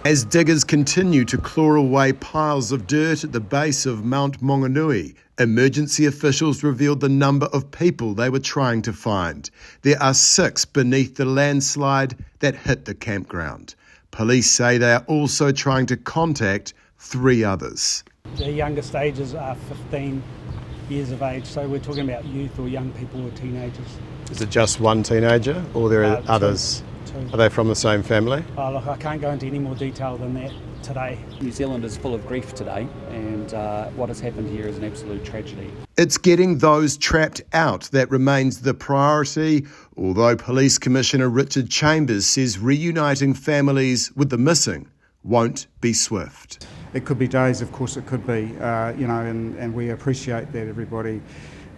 As diggers continue to claw away piles of dirt at the base of Mount Maunganui, emergency officials revealed the number of people they were trying to find. There are 6 beneath the landslide that hit the campground. Police say they are also trying to contact 3 others. The youngest ages are 15 years of age, so we're talking about youth or young people or teenagers. Is it just one teenager or there are others? 2. Are they from the same family? Oh, look, I can't go into any more detail than that today. New Zealand is full of grief today, and what has happened here is an absolute tragedy. It's getting those trapped out that remains the priority, although Police Commissioner Richard Chambers says reuniting families with the missing won't be swift. It could be days, of course it could be, and we appreciate that everybody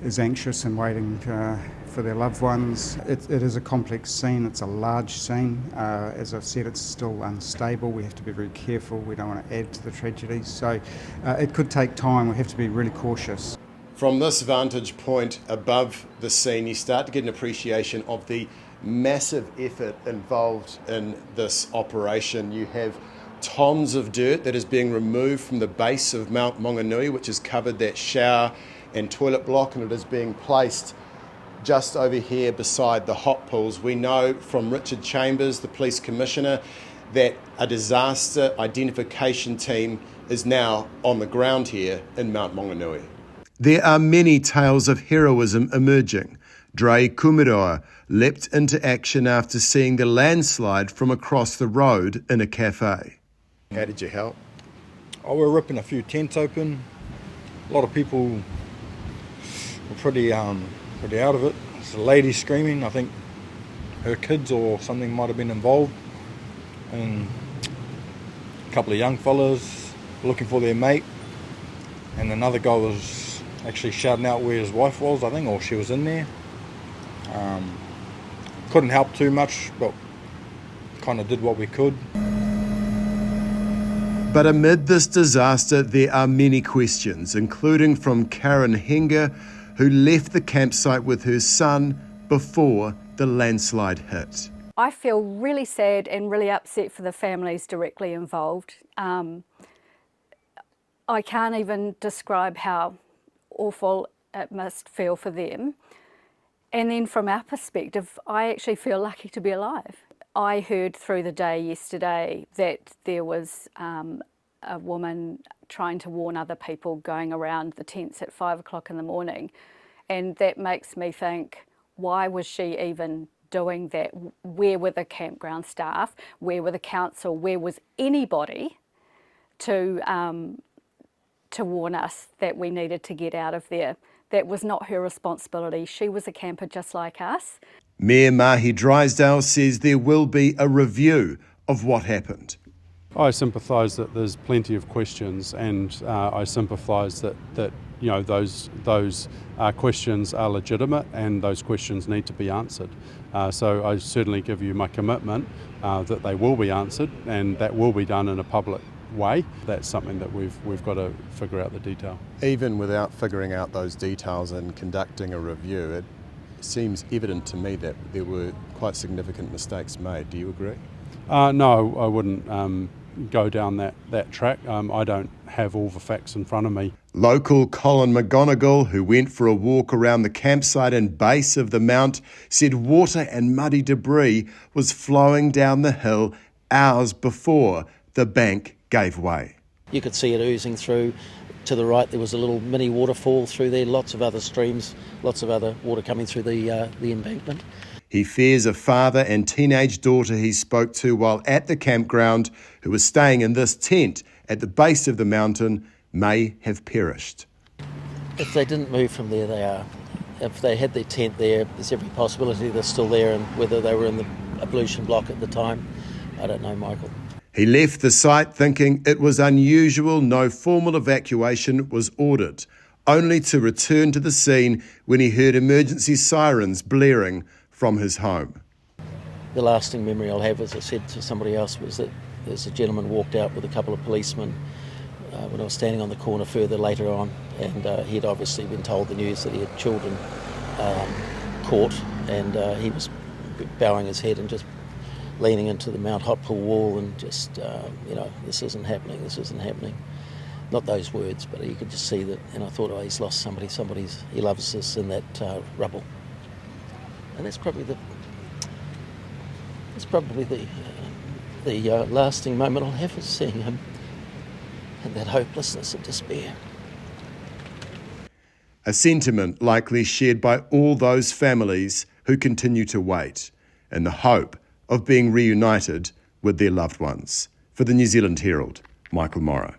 is anxious and waiting for their loved ones. It is a complex scene, it's a large scene. As I've said, it's still unstable. We have to be very careful. We don't want to add to the tragedy. So it could take time. We have to be really cautious. From this vantage point above the scene, you start to get an appreciation of the massive effort involved in this operation. You have tons of dirt that is being removed from the base of Mount Maunganui, which has covered that shower and toilet block, and it is being placed just over here beside the hot pools. We know from Richard Chambers, the Police Commissioner, that a disaster identification team is now on the ground here in Mount Maunganui. There are many tales of heroism emerging. Dorday Kumiroa leapt into action after seeing the landslide from across the road in a cafe. How did you help? Oh, we're ripping a few tents open. A lot of people were pretty out of it. There's a lady screaming. I think her kids or something might have been involved. And a couple of young fellas looking for their mate. And another guy was actually shouting out where his wife was, I think, or she was in there. Couldn't help too much, but kind of did what we could. But amid this disaster, there are many questions, including from Karen Henga, who left the campsite with her son before the landslide hit. I feel really sad and really upset for the families directly involved. I can't even describe how awful it must feel for them. And then from our perspective, I actually feel lucky to be alive. I heard through the day yesterday that there was a woman trying to warn other people going around the tents at 5 o'clock in the morning. And that makes me think, why was she even doing that? Where were the campground staff? Where were the council? Where was anybody to warn us that we needed to get out of there? That was not her responsibility. She was a camper just like us. Mayor Mahi Drysdale says there will be a review of what happened. I sympathise that there's plenty of questions, and I sympathise that those questions are legitimate and those questions need to be answered. So I certainly give you my commitment that they will be answered, and that will be done in a public way. That's something that we've got to figure out the detail. Even without figuring out those details and conducting a review, it seems evident to me that there were quite significant mistakes made. Do you agree? No, I wouldn't go down that track. I don't have all the facts in front of me. Local Colin McGonigal, who went for a walk around the campsite and base of the mount, said water and muddy debris was flowing down the hill hours before the bank gave way. You could see it oozing through. To the right there was a little mini waterfall through there, lots of other streams, lots of other water coming through the embankment. He fears a father and teenage daughter he spoke to while at the campground, who was staying in this tent at the base of the mountain, may have perished. If they didn't move from there, they are. If they had their tent there, there's every possibility they're still there, and whether they were in the ablution block at the time, I don't know, Michael. He left the site thinking it was unusual no formal evacuation was ordered, only to return to the scene when he heard emergency sirens blaring from his home. The lasting memory I'll have, as I said to somebody else, was that there's a gentleman walked out with a couple of policemen when I was standing on the corner further later on, and he'd obviously been told the news that he had children caught, and he was bowing his head and just leaning into the Mount Hotpool wall and just, this isn't happening. Not those words, but you could just see that, and I thought, he's lost somebody, he loves us in that rubble. And that's probably the lasting moment I'll have, is seeing him and that hopelessness and despair. A sentiment likely shared by all those families who continue to wait in the hope of being reunited with their loved ones. For the New Zealand Herald, Michael Morrow.